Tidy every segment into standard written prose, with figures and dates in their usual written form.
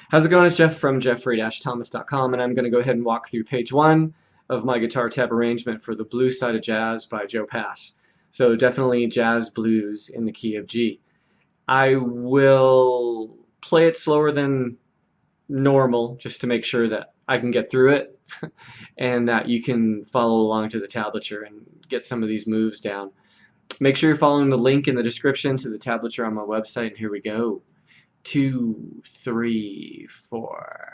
How's it going? It's Jeff from jeffrey-thomas.com, and I'm going to go ahead and walk through page 1 of my guitar tab arrangement for the Blues Side of Jazz by Joe Pass. So definitely jazz blues in the key of G. I will play it slower than normal just to make sure that I can get through it and that you can follow along to the tablature and get some of these moves down. Make sure you're following the link in the description to the tablature on my website, and here we go. 2, 3, 4.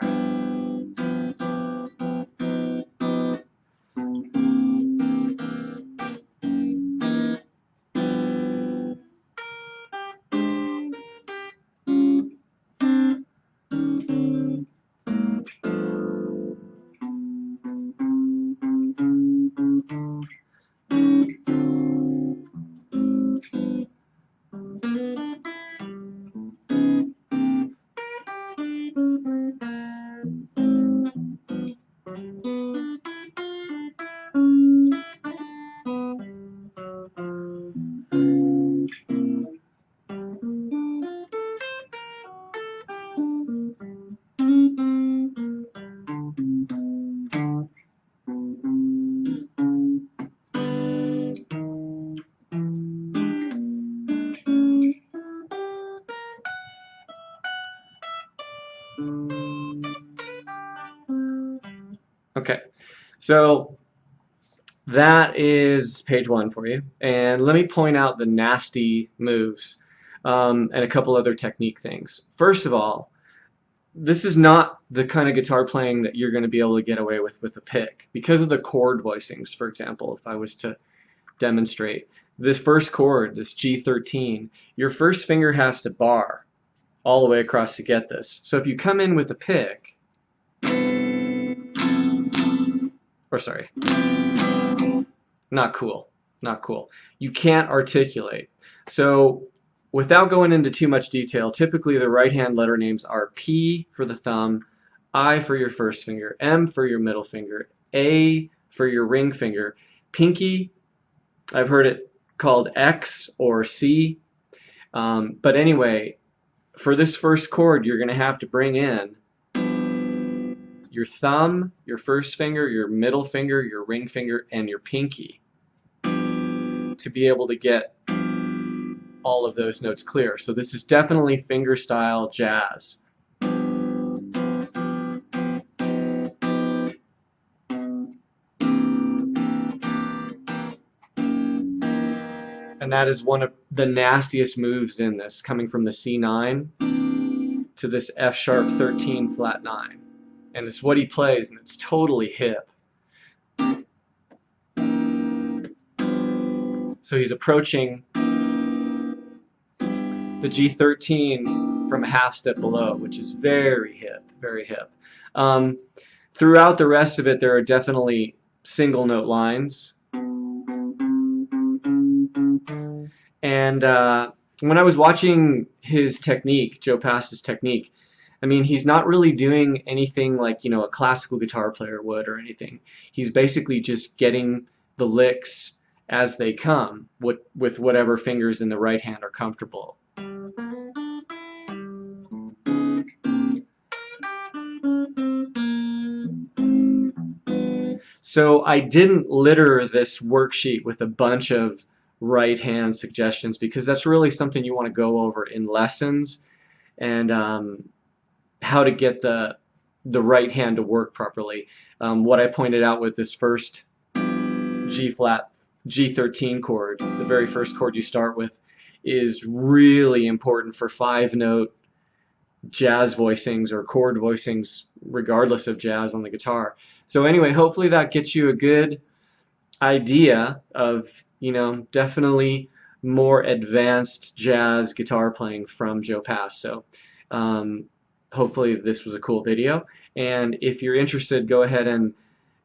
Okay, so that is page 1 for you. And let me point out the nasty moves and a couple other technique things. First of all, this is not the kind of guitar playing that you're going to be able to get away with a pick. Because of the chord voicings, for example, if I was to demonstrate, this first chord, this G13, your first finger has to bar all the way across to get this. So if you come in with a pick, or sorry, not cool, not cool. You can't articulate. So without going into too much detail, typically the right hand letter names are P for the thumb, I for your first finger, M for your middle finger, A for your ring finger. Pinky, I've heard it called X or C. But anyway, for this first chord, you're going to have to bring in your thumb, your first finger, your middle finger, your ring finger, and your pinky to be able to get all of those notes clear. So this is definitely fingerstyle jazz. And that is one of the nastiest moves in this, coming from the C9 to this F sharp 13 flat 9. And it's what he plays, and it's totally hip. So he's approaching the G13 from a half step below, which is very hip, very hip. Throughout the rest of it, there are definitely single note lines. And when I was watching his technique, Joe Pass's technique, I mean, he's not really doing anything like, a classical guitar player would or anything. He's basically just getting the licks as they come with whatever fingers in the right hand are comfortable. So I didn't litter this worksheet with a bunch of right hand suggestions because that's really something you want to go over in lessons, and how to get the right hand to work properly. What I pointed out with this first G flat G13 chord, the very first chord you start with, is really important for 5-note jazz voicings or chord voicings regardless of jazz on the guitar. So anyway, hopefully that gets you a good idea of, definitely more advanced jazz guitar playing from Joe Pass. So hopefully this was a cool video, and if you're interested, go ahead and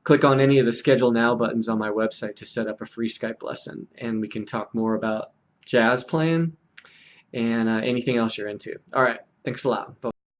click on any of the Schedule Now buttons on my website to set up a free Skype lesson, and we can talk more about jazz playing and anything else you're into. Alright, thanks a lot. Bye.